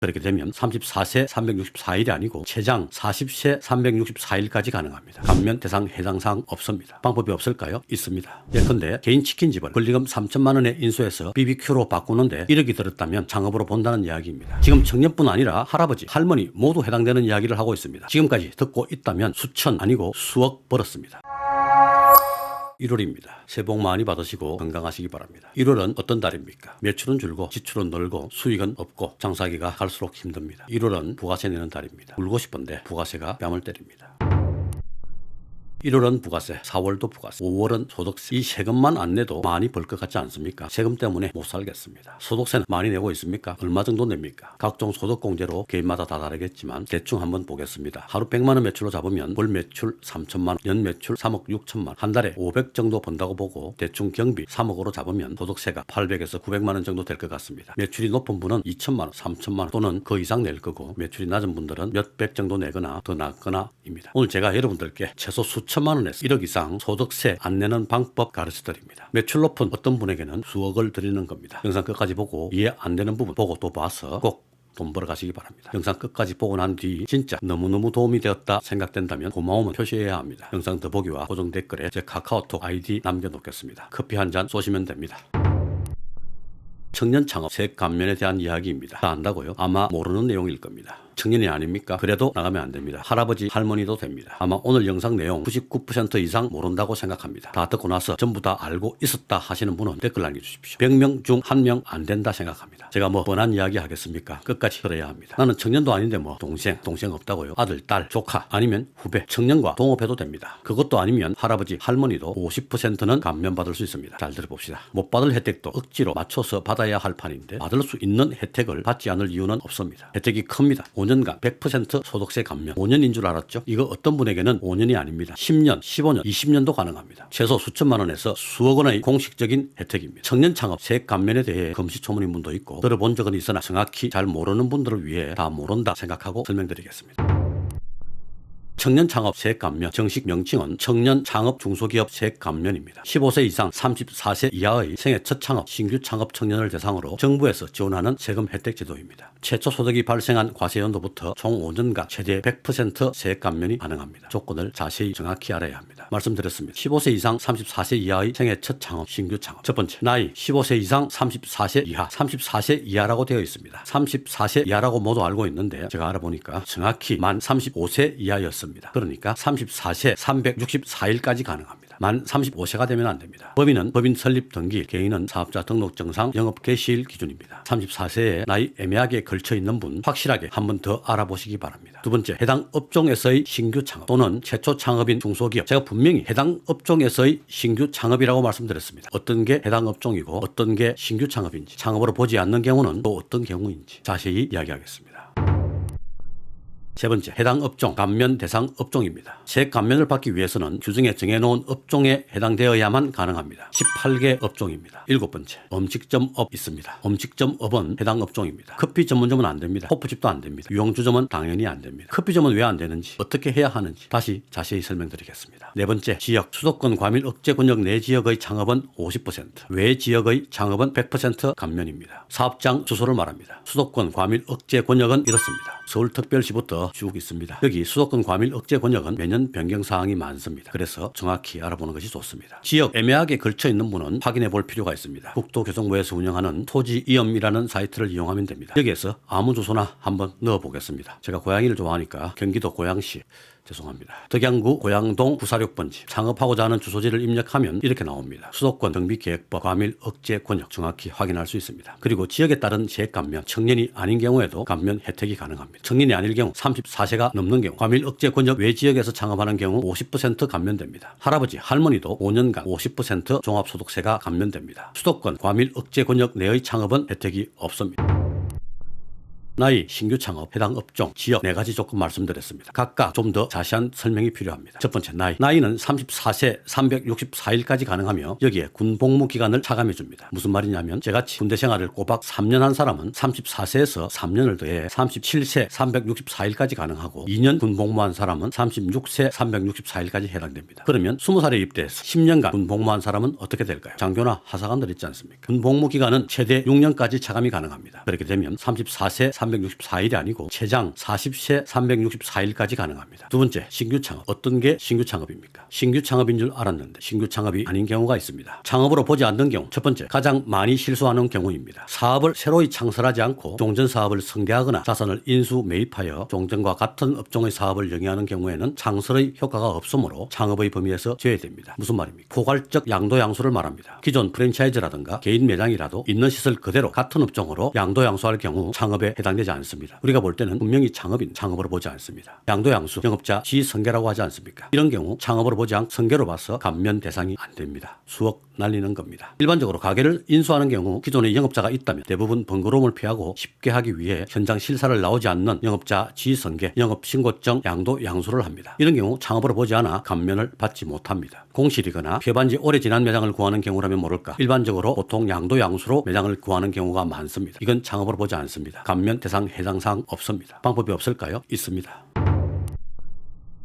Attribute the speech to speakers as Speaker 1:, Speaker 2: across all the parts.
Speaker 1: 그렇게 되면 34세 364일이 아니고 최장 40세 364일까지 가능합니다. 감면 대상 해당 사항 없습니다. 방법이 없을까요? 있습니다. 예컨대 개인 치킨집을 권리금 3천만 원에 인수해서 BBQ로 바꾸는데 1억이 들었다면 창업으로 본다는 이야기입니다. 지금 청년뿐 아니라 할아버지, 할머니 모두 해당되는 이야기를 하고 있습니다. 지금까지 듣고 있다면 수천 아니고 수억 벌었습니다. 1월입니다. 새해 복 많이 받으시고 건강하시기 바랍니다. 1월은 어떤 달입니까? 매출은 줄고 지출은 늘고 수익은 없고 장사하기가 갈수록 힘듭니다. 1월은 부가세 내는 달입니다. 울고 싶은데 부가세가 뺨을 때립니다. 1월은 부가세, 4월도 부가세, 5월은 소득세. 이 세금만 안 내도 많이 벌 것 같지 않습니까? 세금 때문에 못 살겠습니다. 소득세는 많이 내고 있습니까? 얼마 정도 냅니까? 각종 소득공제로 개인마다 다 다르겠지만 대충 한번 보겠습니다. 하루 100만 원 매출로 잡으면 월 매출 3천만 원, 연 매출 3억 6천만 원, 한 달에 500 정도 번다고 보고 대충 경비 3억으로 잡으면 소득세가 800에서 900만 원 정도 될 것 같습니다. 매출이 높은 분은 2천만 원, 3천만 원 또는 그 이상 낼 거고 매출이 낮은 분들은 몇백 정도 내거나 더 낮거나입니다. 오늘 제가 여러분들께 최소 수천만 원에서 1억 이상 소득세 안 내는 방법 가르쳐 드립니다. 매출 높은 어떤 분에게는 수억을 드리는 겁니다. 영상 끝까지 보고 이해 안 되는 부분 보고 또 봐서 꼭 돈 벌어 가시기 바랍니다. 영상 끝까지 보고 난 뒤 진짜 너무너무 도움이 되었다 생각된다면 고마움은 표시해야 합니다. 영상 더보기와 고정 댓글에 제 카카오톡 아이디 남겨놓겠습니다. 커피 한 잔 쏘시면 됩니다. 청년 창업 세액 감면에 대한 이야기입니다. 다 안다고요? 아마 모르는 내용일 겁니다. 청년이 아닙니까? 그래도 나가면 안 됩니다. 할아버지, 할머니도 됩니다. 아마 오늘 영상 내용 99% 이상 모른다고 생각합니다. 다 듣고 나서 전부 다 알고 있었다 하시는 분은 댓글 남겨주십시오. 100명 중 1명 안 된다 생각합니다. 제가 뭐 뻔한 이야기 하겠습니까? 끝까지 들어야 합니다. 나는 청년도 아닌데 뭐 동생 없다고요? 아들, 딸, 조카 아니면 후배, 청년과 동업해도 됩니다. 그것도 아니면 할아버지, 할머니도 50%는 감면받을 수 있습니다. 잘 들어봅시다. 못 받을 혜택도 억지로 맞춰서 받아야 할 판인데 받을 수 있는 혜택을 받지 않을 이유는 없습니다. 혜택이 큽니다. 5년간 100% 소득세 감면. 5년인 줄 알았죠? 이거 어떤 분에게는 5년이 아닙니다. 10년, 15년, 20년도 가능합니다. 최소 수천만 원에서 수억 원의 공식적인 혜택입니다. 청년 창업 세액 감면에 대해 금시초문인 분도 있고 들어본 적은 있으나 정확히 잘 모르는 분들을 위해 다 모른다 생각하고 설명드리겠습니다. 청년 창업 세액 감면 정식 명칭은 청년 창업 중소기업 세액 감면입니다. 15세 이상 34세 이하의 생애 첫 창업, 신규 창업 청년을 대상으로 정부에서 지원하는 세금 혜택 제도입니다. 최초 소득이 발생한 과세연도부터 총 5년간 최대 100% 세액 감면이 가능합니다. 조건을 자세히 정확히 알아야 합니다. 말씀드렸습니다. 15세 이상 34세 이하의 생애 첫 창업, 신규 창업. 첫 번째, 나이 15세 이상 34세 이하, 34세 이하라고 되어 있습니다. 34세 이하라고 모두 알고 있는데 제가 알아보니까 정확히 만 35세 이하였습니다. 그러니까 34세 364일까지 가능합니다. 만 35세가 되면 안 됩니다. 법인은 법인 설립 등기, 개인은 사업자 등록 정상, 영업 개시일 기준입니다. 34세에 나이 애매하게 걸쳐 있는 분 확실하게 한 번 더 알아보시기 바랍니다. 두 번째, 해당 업종에서의 신규 창업 또는 최초 창업인 중소기업. 제가 분명히 해당 업종에서의 신규 창업이라고 말씀드렸습니다. 어떤 게 해당 업종이고 어떤 게 신규 창업인지, 창업으로 보지 않는 경우는 또 어떤 경우인지 자세히 이야기하겠습니다. 세 번째, 해당 업종, 감면 대상 업종입니다. 세액 감면을 받기 위해서는 규정에 정해놓은 업종에 해당되어야만 가능합니다. 18개 업종입니다. 일곱 번째, 음식점업 있습니다. 음식점업은 해당 업종입니다. 커피 전문점은 안 됩니다. 호프집도 안 됩니다. 유흥주점은 당연히 안 됩니다. 커피점은 왜 안 되는지, 어떻게 해야 하는지 다시 자세히 설명드리겠습니다. 네 번째, 지역, 수도권 과밀 억제 권역 내 지역의 창업은 50%, 외 지역의 창업은 100% 감면입니다. 사업장 주소를 말합니다. 수도권 과밀 억제 권역은 이렇습니다. 서울특별시부터 쭉 있습니다. 여기 수도권 과밀 억제 권역은 매년 변경 사항이 많습니다. 그래서 정확히 알아보는 것이 좋습니다. 지역 애매하게 걸쳐 있는 분은 확인해 볼 필요가 있습니다. 국토교통부에서 운영하는 토지이음이라는 사이트를 이용하면 됩니다. 여기에서 아무 주소나 한번 넣어 보겠습니다. 제가 고양이를 좋아하니까 경기도 고양시, 죄송합니다. 덕양구 고양동 946번지 창업하고자 하는 주소지를 입력하면 이렇게 나옵니다. 수도권 등비계획법 과밀 억제 권역 정확히 확인할 수 있습니다. 그리고 지역에 따른 세액 감면, 청년이 아닌 경우에도 감면 혜택이 가능합니다. 청년이 아닐 경우 34세가 넘는 경우, 과밀 억제 권역 외 지역에서 창업하는 경우 50% 감면됩니다. 할아버지, 할머니도 5년간 50% 종합소득세가 감면됩니다. 수도권 과밀 억제 권역 내의 창업은 혜택이 없습니다. 나이, 신규 창업, 해당 업종, 지역 네 가지 조건 말씀드렸습니다. 각각 좀 더 자세한 설명이 필요합니다. 첫 번째, 나이는 34세 364일까지 가능하며 여기에 군 복무 기간을 차감해 줍니다. 무슨 말이냐면 저같이 군대 생활을 꼬박 3년 한 사람은 34세에서 3년을 더해 37세 364일까지 가능하고 2년 군 복무한 사람은 36세 364일까지 해당됩니다. 그러면 20살에 입대해서 10년간 군 복무한 사람은 어떻게 될까요? 장교나 하사관들 있지 않습니까? 군 복무 기간은 최대 6년까지 차감이 가능합니다. 그렇게 되면 34세 364일이 아니고 최장 40세 364일까지 가능합니다. 두 번째, 신규 창업. 어떤 게 신규 창업입니까? 신규 창업인 줄 알았는데 신규 창업이 아닌 경우가 있습니다. 창업으로 보지 않는 경우. 첫 번째, 가장 많이 실수하는 경우입니다. 사업을 새로이 창설하지 않고 종전 사업을 승계하거나 자산을 인수 매입하여 종전과 같은 업종의 사업을 영위하는 경우에는 창설의 효과가 없으므로 창업의 범위에서 제외됩니다. 무슨 말입니까? 포괄적 양도양수를 말합니다. 기존 프랜차이즈라든가 개인 매장이라도 있는 시설 그대로 같은 업종으로 양도양수할 경우 창업에 해당되지 않습니다. 우리가 볼 때는 분명히 창업인 창업으로 보지 않습니다. 양도양수, 영업자 지승계라고 하지 않습니까? 이런 경우 창업으로 보지 않고 승계로 봐서 감면 대상이 안 됩니다. 수억 날리는 겁니다. 일반적으로 가게를 인수하는 경우 기존에 영업자가 있다면 대부분 번거로움을 피하고 쉽게 하기 위해 현장 실사를 나오지 않는 영업자 지승계, 영업신고증 양도 양수를 합니다. 이런 경우 창업으로 보지 않아 감면을 받지 못합니다. 공실이거나 폐업한 지 오래 지난 매장을 구하는 경우라면 모를까 일반적으로 보통 양도 양수로 매장을 구하는 경우가 많습니다. 이건 창업으로 보지 않습니다. 감면 대상 해당 사항 없습니다. 방법이 없을까요? 있습니다.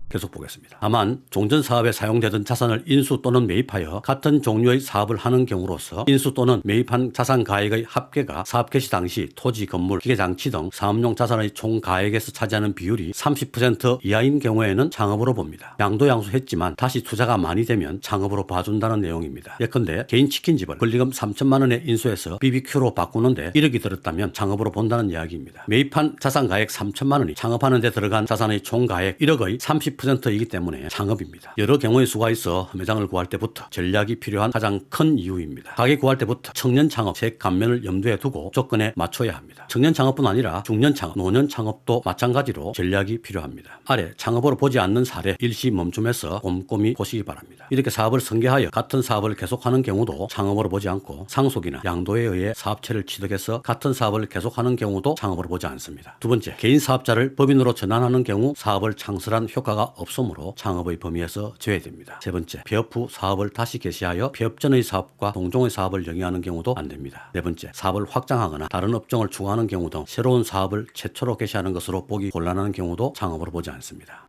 Speaker 1: 계속 보겠습니다. 다만 종전 사업에 사용되던 자산을 인수 또는 매입하여 같은 종류의 사업을 하는 경우로서 인수 또는 매입한 자산 가액의 합계가 사업 개시 당시 토지, 건물, 기계장치 등 사업용 자산의 총 가액에서 차지하는 비율이 30% 이하인 경우에는 창업으로 봅니다. 양도양수했지만 다시 투자가 많이 되면 창업으로 봐준다는 내용입니다. 예컨대 개인 치킨집을 권리금 3천만 원에 인수해서 BBQ로 바꾸는데 1억이 들었다면 창업으로 본다는 이야기입니다. 매입한 자산 가액 3천만 원이 창업하는 데 들어간 자산의 총 가액 1억의 30%이기 때문에 창업입니다. 여러 경우의 수가 있어 매장을 구할 때부터 전략이 필요한 가장 큰 이유입니다. 가게 구할 때부터 청년 창업, 세액 감면을 염두에 두고 조건에 맞춰야 합니다. 청년 창업뿐 아니라 중년 창업, 노년 창업도 마찬가지로 전략이 필요합니다. 아래 창업으로 보지 않는 사례 일시 멈춤해서 꼼꼼히 보시기 바랍니다. 이렇게 사업을 승계하여 같은 사업을 계속하는 경우도 창업으로 보지 않고 상속이나 양도에 의해 사업체를 취득해서 같은 사업을 계속하는 경우도 창업으로 보지 않습니다. 두 번째, 개인 사업자를 법인으로 전환하는 경우 사업을 창설한 효과가 없으므로 창업의 범위에서 제외됩니다. 세 번째, 폐업 후 사업을 다시 개시하여 폐업 전의 사업과 동종의 사업을 영위하는 경우도 안 됩니다. 네 번째, 사업을 확장하거나 다른 업종을 추구하는 경우 등 새로운 사업을 최초로 개시하는 것으로 보기 곤란한 경우도 창업으로 보지 않습니다.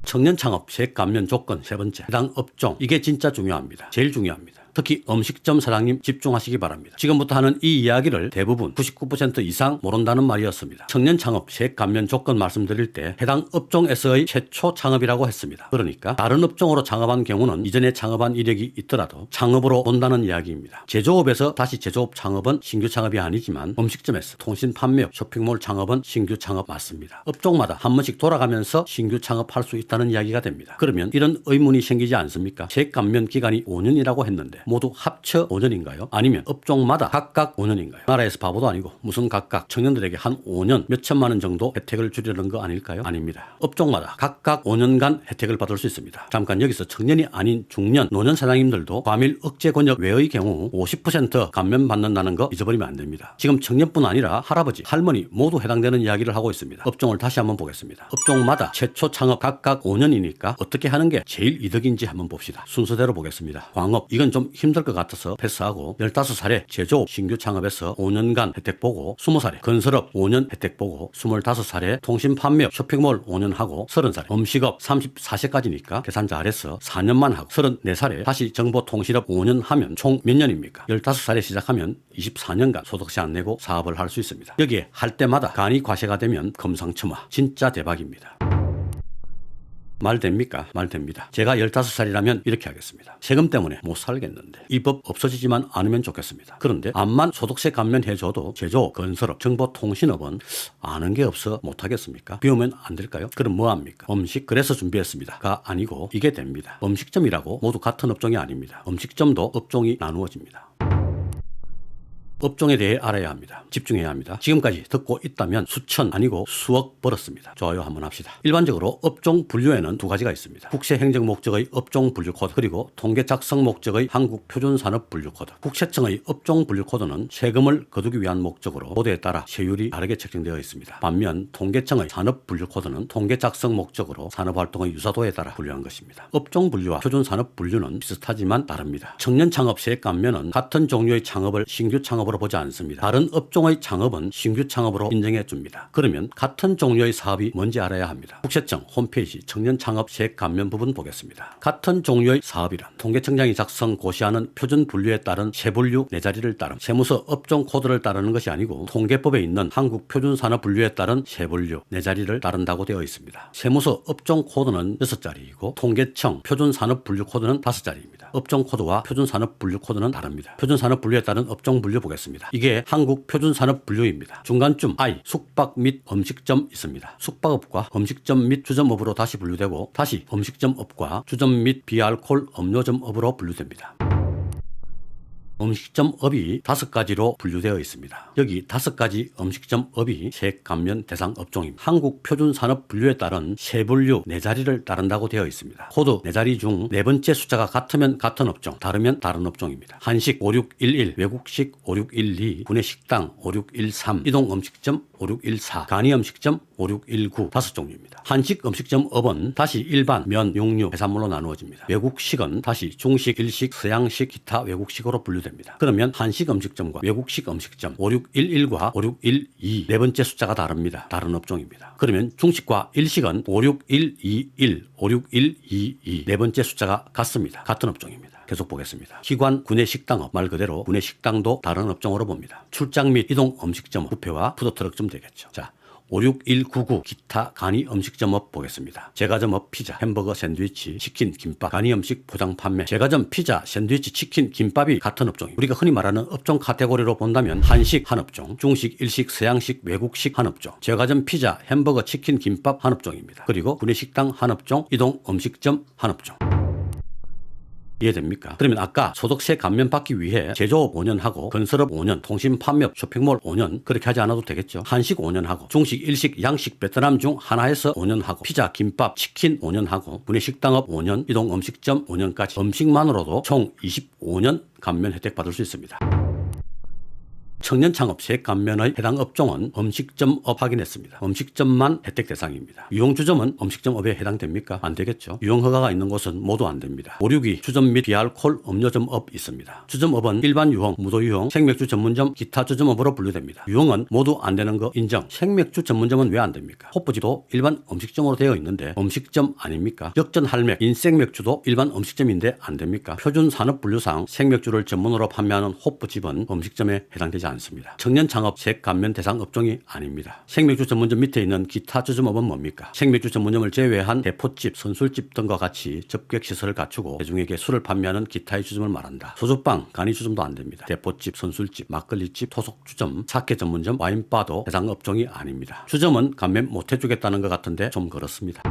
Speaker 1: 청년 창업, 세액 감면 조건 세 번째, 해당 업종. 이게 진짜 중요합니다. 제일 중요합니다. 특히 음식점 사장님 집중하시기 바랍니다. 지금부터 하는 이 이야기를 대부분 99% 이상 모른다는 말이었습니다. 청년 창업, 세액 감면 조건 말씀드릴 때 해당 업종에서의 최초 창업이라고 했습니다. 그러니까 다른 업종으로 창업한 경우는 이전에 창업한 이력이 있더라도 창업으로 본다는 이야기입니다. 제조업에서 다시 제조업 창업은 신규 창업이 아니지만 음식점에서 통신 판매업, 쇼핑몰 창업은 신규 창업 맞습니다. 업종마다 한 번씩 돌아가면서 신규 창업할 수 있다는 이야기가 됩니다. 그러면 이런 의문이 생기지 않습니까? 세액 감면 기간이 5년이라고 했는데 모두 합쳐 5년인가요? 아니면 업종마다 각각 5년인가요? 나라에서 바보도 아니고 무슨 각각 청년들에게 한 5년 몇 천만 원 정도 혜택을 주려는 거 아닐까요? 아닙니다. 업종마다 각각 5년간 혜택을 받을 수 있습니다. 잠깐 여기서 청년이 아닌 중년, 노년 사장님들도 과밀 억제 권역 외의 경우 50% 감면 받는다는 거 잊어버리면 안 됩니다. 지금 청년뿐 아니라 할아버지, 할머니 모두 해당되는 이야기를 하고 있습니다. 업종을 다시 한번 보겠습니다. 업종마다 최초 창업 각각 5년이니까 어떻게 하는 게 제일 이득인지 한번 봅시다. 순서대로 보겠습니다. 광업, 이건 좀 힘들 것 같아서 패스하고 15살에 제조업 신규 창업에서 5년간 혜택 보고 20살에 건설업 5년 혜택 보고 25살에 통신 판매업 쇼핑몰 5년 하고 30살에 음식업 34세까지니까 계산 잘해서 4년만 하고 34살에 다시 정보통신업 5년 하면 총 몇 년입니까? 15살에 시작하면 24년간 소득세 안 내고 사업을 할 수 있습니다. 여기에 할 때마다 간이 과세가 되면 금상첨화 진짜 대박입니다. 말 됩니까? 말 됩니다. 제가 15살이라면 이렇게 하겠습니다. 세금 때문에 못 살겠는데 이 법 없어지지만 않으면 좋겠습니다. 그런데 암만 소득세 감면해줘도 제조업, 건설업, 정보통신업은 아는 게 없어 못하겠습니까? 비우면 안 될까요? 그럼 뭐합니까? 음식 그래서 준비했습니다가 아니고 이게 됩니다. 음식점이라고 모두 같은 업종이 아닙니다. 음식점도 업종이 나누어집니다. 업종에 대해 알아야 합니다. 집중해야 합니다. 지금까지 듣고 있다면 수천 아니고 수억 벌었습니다. 좋아요 한번 합시다. 일반적으로 업종 분류에는 두 가지가 있습니다. 국세 행정 목적의 업종 분류 코드 그리고 통계 작성 목적의 한국 표준산업 분류 코드. 국세청의 업종 분류 코드는 세금을 거두기 위한 목적으로 코드에 따라 세율이 다르게 책정되어 있습니다. 반면 통계청의 산업 분류 코드는 통계 작성 목적으로 산업활동의 유사도에 따라 분류한 것입니다. 업종 분류와 표준산업 분류는 비슷하지만 다릅니다. 청년 창업 세액 감면은 같은 종류의 창업을 신규 창업으로 창업으로 보지 않습니다. 다른 업종의 창업은 신규 창업으로 인정해 줍니다. 그러면 같은 종류의 사업이 뭔지 알아야 합니다. 국세청 홈페이지 청년 창업 세액 감면 부분 보겠습니다. 같은 종류의 사업이란 통계청장이 작성 고시하는 표준 분류에 따른 세분류 네 자리를 따름, 세무서 업종 코드를 따르는 것이 아니고 통계법에 있는 한국 표준 산업 분류에 따른 세분류 네 자리를 따른다고 되어 있습니다. 세무서 업종 코드는 6자리이고 통계청 표준 산업 분류 코드는 5자리입니다. 업종 코드와 표준 산업 분류 코드는 다릅니다. 표준 산업 분류에 따른 업종 분류 보겠습니다. 이게 한국 표준 산업 분류입니다. 중간쯤 I 숙박 및 음식점 있습니다. 숙박업과 음식점 및 주점업으로 다시 분류되고 다시 음식점업과 주점 및 비알콜 음료점업으로 분류됩니다. 음식점업이 5가지로 분류되어 있습니다. 여기 5가지 음식점업이 세액 감면 대상 업종입니다. 한국 표준산업 분류에 따른 세분류 4자리를 따른다고 되어 있습니다. 코드 4자리 중 4번째 숫자가 같으면 같은 업종, 다르면 다른 업종입니다. 한식 5611, 외국식 5612, 구내식당 5613, 이동음식점 5614, 간이음식점 5619 5종류입니다. 한식 음식점업은 다시 일반, 면, 육류, 해산물로 나누어집니다. 외국식은 다시 중식, 일식, 서양식, 기타 외국식으로 분류됩니다. 그러면 한식 음식점과 외국식 음식점 5611과 5612 네 번째 숫자가 다릅니다. 다른 업종입니다. 그러면 중식과 일식은 56121, 56122 네 번째 숫자가 같습니다. 같은 업종입니다. 계속 보겠습니다. 기관 구내식당업 말 그대로 구내식당도 다른 업종으로 봅니다. 출장 및 이동 음식점 뷔페와 푸드트럭점 되겠죠. 자, 56199 기타 간이 음식점업 보겠습니다. 제과점업 피자, 햄버거, 샌드위치, 치킨, 김밥, 간이 음식 포장 판매. 제과점 피자, 샌드위치, 치킨, 김밥이 같은 업종입니다. 우리가 흔히 말하는 업종 카테고리로 본다면 한식 한 업종, 중식, 일식, 서양식, 외국식 한 업종, 제과점 피자, 햄버거, 치킨, 김밥 한 업종입니다. 그리고 구내식당 한 업종, 이동 음식점 한 업종. 이해됩니까? 그러면 아까 소득세 감면 받기 위해 제조업 5년 하고 건설업 5년, 통신 판매업, 쇼핑몰 5년 그렇게 하지 않아도 되겠죠. 한식 5년 하고 중식, 일식, 양식, 베트남 중 하나에서 5년 하고 피자, 김밥, 치킨 5년 하고 구내식당업 5년, 이동 음식점 5년까지 음식만으로도 총 25년 감면 혜택 받을 수 있습니다. 청년 창업 세액 감면의 해당 업종은 음식점업 확인했습니다. 음식점만 혜택 대상입니다. 유흥주점은 음식점업에 해당됩니까? 안 되겠죠. 유흥허가가 있는 곳은 모두 안 됩니다. 562 주점 및 비알콜 음료점업 있습니다. 주점업은 일반 유흥, 무도유흥, 생맥주 전문점, 기타 주점업으로 분류됩니다. 유흥은 모두 안 되는 거 인정. 생맥주 전문점은 왜 안 됩니까? 호프지도 일반 음식점으로 되어 있는데 음식점 아닙니까? 역전 할맥, 인생맥주도 일반 음식점인데 안 됩니까? 표준 산업 분류상 생맥주를 전문으로 판매하는 호프집은 음식점에 해당되지 않습니다. 청년 창업 세액 감면 대상 업종이 아닙니다. 생맥주 전문점 밑에 있는 기타 주점업은 뭡니까? 생맥주 전문점을 제외한 대포집, 선술집 등과 같이 접객 시설을 갖추고 대중에게 술을 판매하는 기타의 주점을 말한다. 소주빵, 간이 주점도 안 됩니다. 대포집, 선술집, 막걸리집, 토속 주점, 사케 전문점, 와인바도 대상 업종이 아닙니다. 주점은 감면 못 해주겠다는 것 같은데 좀 그렇습니다.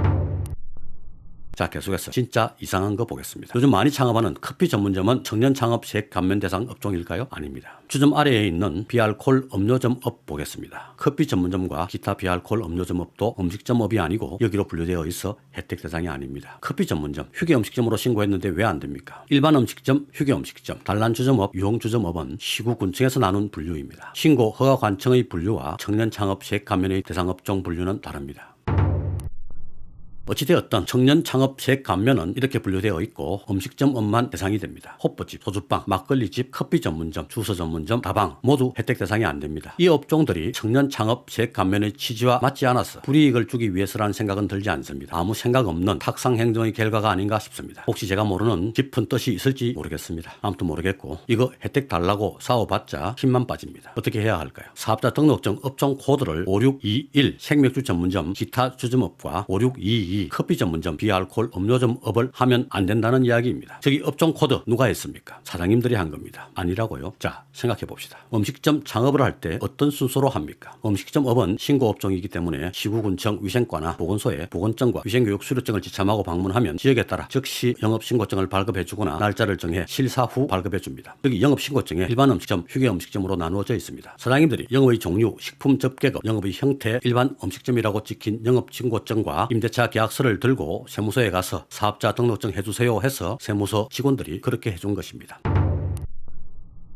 Speaker 1: 자, 계속해서 진짜 이상한 거 보겠습니다. 요즘 많이 창업하는 커피 전문점은 청년 창업 세액 감면 대상 업종일까요? 아닙니다. 주점 아래에 있는 비알콜 음료점업 보겠습니다. 커피 전문점과 기타 비알콜 음료점업도 음식점업이 아니고 여기로 분류되어 있어 혜택 대상이 아닙니다. 커피 전문점, 휴게 음식점으로 신고했는데 왜 안 됩니까? 일반 음식점, 휴게 음식점, 단란 주점업, 유흥 주점업은 시구군청에서 나눈 분류입니다. 신고 허가 관청의 분류와 청년 창업 세액 감면의 대상 업종 분류는 다릅니다. 어찌되었든 청년 창업 세액 감면은 이렇게 분류되어 있고 음식점업만 대상이 됩니다. 호프집, 소주빵, 막걸리집, 커피 전문점, 주서 전문점, 다방 모두 혜택 대상이 안 됩니다. 이 업종들이 청년 창업 세액 감면의 취지와 맞지 않아서 불이익을 주기 위해서라는 생각은 들지 않습니다. 아무 생각 없는 탁상 행정의 결과가 아닌가 싶습니다. 혹시 제가 모르는 깊은 뜻이 있을지 모르겠습니다. 아무튼 모르겠고 이거 혜택 달라고 싸워봤자 힘만 빠집니다. 어떻게 해야 할까요? 사업자 등록증 업종 코드를 5621 생맥주 전문점, 기타 주점업과 5622 커피 전문점, 비알콜 음료점업을 하면 안 된다는 이야기입니다. 저기 업종 코드 누가 했습니까? 사장님들이 한 겁니다. 아니라고요? 자, 생각해 봅시다. 음식점 창업을 할 때 어떤 순서로 합니까? 음식점업은 신고업종이기 때문에 시구군청 위생과나 보건소에 보건증과 위생교육 수료증을 지참하고 방문하면 지역에 따라 즉시 영업신고증을 발급해주거나 날짜를 정해 실사 후 발급해줍니다. 여기 영업신고증에 일반 음식점, 휴게 음식점으로 나누어져 있습니다. 사장님들이 영업의 종류, 식품 접객업, 영업의 형태, 일반 음식점이라고 찍힌 영업신고증과 임대차 계약서를 들고 세무서에 가서 사업자 등록증 해주세요 해서 세무서 직원들이 그렇게 해준 것입니다.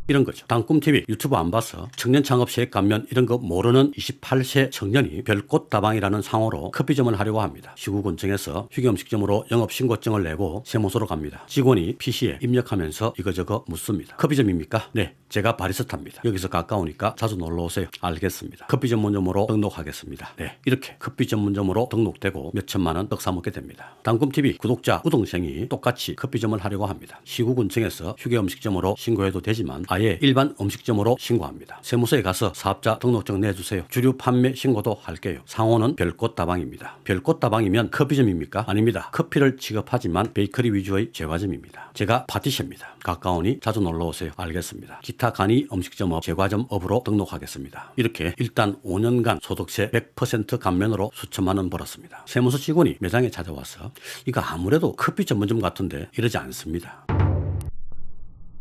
Speaker 1: 이런 거죠. 당꿈TV 유튜브 안 봐서 청년 창업 세액 감면 이런 거 모르는 28세 청년이 별꽃다방이라는 상호로 커피점을 하려고 합니다. 시구군청에서 휴게음식점으로 영업신고증을 내고 세무서로 갑니다. 직원이 PC에 입력하면서 이거저거 묻습니다. 커피점입니까? 네, 제가 바리스타입니다. 여기서 가까우니까 자주 놀러오세요. 알겠습니다. 커피 전문점으로 등록하겠습니다. 네, 이렇게 커피 전문점으로 등록되고 몇 천만 원 떡 사먹게 됩니다. 당꿈TV 구독자 우동생이 똑같이 커피점을 하려고 합니다. 시구군청에서 휴게음식점으로 신고해도 되지만 아예 일반 음식점으로 신고합니다. 세무서에 가서 사업자 등록증 내주세요. 주류 판매 신고도 할게요. 상호는 별꽃다방입니다. 별꽃다방이면 커피점입니까? 아닙니다. 커피를 취급하지만 베이커리 위주의 제과점입니다. 제가 파티셔입니다. 가까우니 자주 놀러오세요. 알겠습니다. 기타 간이 음식점업, 제과점업으로 등록하겠습니다. 이렇게 일단 5년간 소득세 100% 감면으로 수천만 원 벌었습니다. 세무서 직원이 매장에 찾아와서 이거 아무래도 커피 전문점 같은데 이러지 않습니다.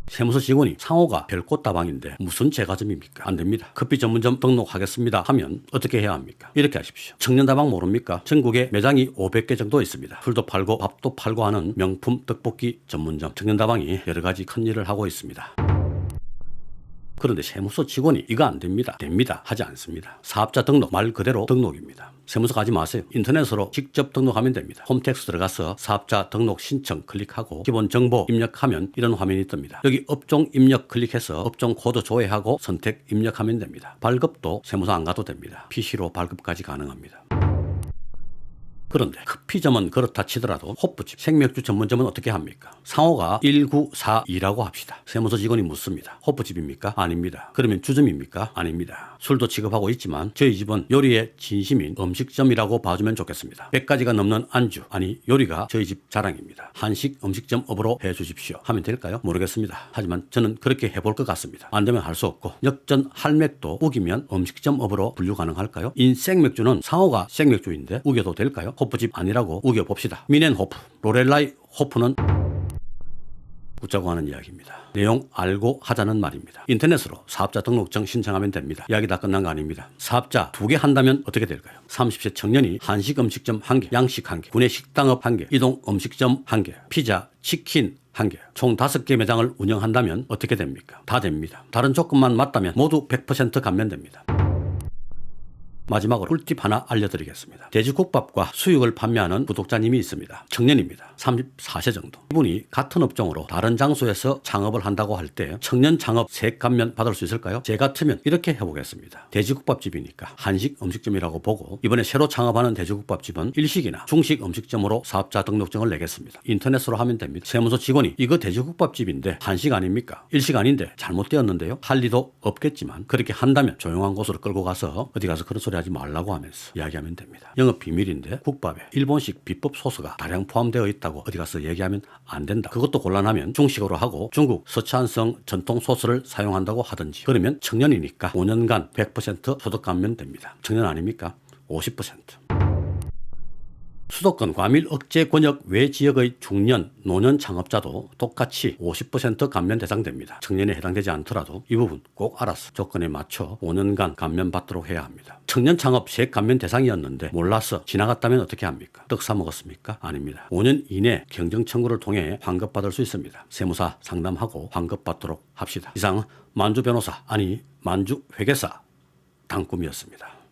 Speaker 1: 세무서 직원이 상호가 별꽃다방인데 무슨 제과점입니까? 안 됩니다. 커피 전문점 등록하겠습니다 하면 어떻게 해야 합니까? 이렇게 하십시오. 청년다방 모릅니까? 전국에 매장이 500개 정도 있습니다. 술도 팔고 밥도 팔고 하는 명품 떡볶이 전문점 청년다방이 여러 가지 큰 일을 하고 있습니다. 그런데 세무서 직원이 이거 안 됩니다. 됩니다. 하지 않습니다. 사업자 등록 말 그대로 등록입니다. 세무서 가지 마세요. 인터넷으로 직접 등록하면 됩니다. 홈택스 들어가서 사업자 등록 신청 클릭하고 기본 정보 입력하면 이런 화면이 뜹니다. 여기 업종 입력 클릭해서 업종 코드 조회하고 선택 입력하면 됩니다. 발급도 세무서 안 가도 됩니다. PC로 발급까지 가능합니다. 그런데 커피점은 그렇다 치더라도 호프집, 생맥주 전문점은 어떻게 합니까? 상호가 1942라고 합시다. 세무서 직원이 묻습니다. 호프집입니까? 아닙니다. 그러면 주점입니까? 아닙니다. 술도 취급하고 있지만 저희 집은 요리의 진심인 음식점이라고 봐주면 좋겠습니다. 100가지가 넘는 안주, 아니 요리가 저희 집 자랑입니다. 한식 음식점업으로 해주십시오. 하면 될까요? 모르겠습니다. 하지만 저는 그렇게 해볼 것 같습니다. 안 되면 할 수 없고 역전 할맥도 우기면 음식점업으로 분류 가능할까요? 인생맥주는 상호가 생맥주인데 우겨도 될까요? 호프집 아니라고 우겨봅시다. 미넨호프, 로렐라이 호프는 웃자고 하는 이야기입니다. 내용 알고 하자는 말입니다. 인터넷으로 사업자 등록증 신청하면 됩니다. 이야기 다 끝난 거 아닙니다. 사업자 2개 한다면 어떻게 될까요? 30세 청년이 한식 음식점 1개, 양식 1개, 구내 식당업 1개, 이동 음식점 1개, 피자, 치킨 1개, 총 5개 매장을 운영한다면 어떻게 됩니까? 다 됩니다. 다른 조건만 맞다면 모두 100% 감면됩니다. 마지막으로 꿀팁 하나 알려드리겠습니다. 돼지국밥과 수육을 판매하는 구독자님이 있습니다. 청년입니다. 34세 정도. 이분이 같은 업종으로 다른 장소에서 창업을 한다고 할 때 청년 창업 세액 감면 받을 수 있을까요? 제 같으면 이렇게 해보겠습니다. 돼지국밥집이니까 한식 음식점이라고 보고 이번에 새로 창업하는 돼지국밥집은 일식이나 중식 음식점으로 사업자 등록증을 내겠습니다. 인터넷으로 하면 됩니다. 세무서 직원이 이거 돼지국밥집인데 한식 아닙니까? 일식 아닌데 잘못되었는데요? 할 리도 없겠지만 그렇게 한다면 조용한 곳으로 끌고 가서 어디 가서 그런 소리 하지 말라고 하면서 이야기하면 됩니다. 영업 비밀인데 국밥에 일본식 비법 소스가 다량 포함되어 있다고 어디 가서 얘기하면 안 된다. 그것도 곤란하면 중식으로 하고 중국 서찬성 전통 소스를 사용한다고 하든지. 그러면 청년이니까 5년간 100% 소득 감면 됩니다. 청년 아닙니까? 50%. 수도권 과밀 억제 권역 외 지역의 중년, 노년 창업자도 똑같이 50% 감면 대상됩니다. 청년에 해당되지 않더라도 이 부분 꼭 알아서 조건에 맞춰 5년간 감면 받도록 해야 합니다. 청년 창업 세액 감면 대상이었는데 몰라서 지나갔다면 어떻게 합니까? 떡 사 먹었습니까? 아닙니다. 5년 이내 경정 청구를 통해 환급받을 수 있습니다. 세무사 상담하고 환급받도록 합시다. 이상 만주 변호사, 아니 만주 회계사 당꿈이었습니다.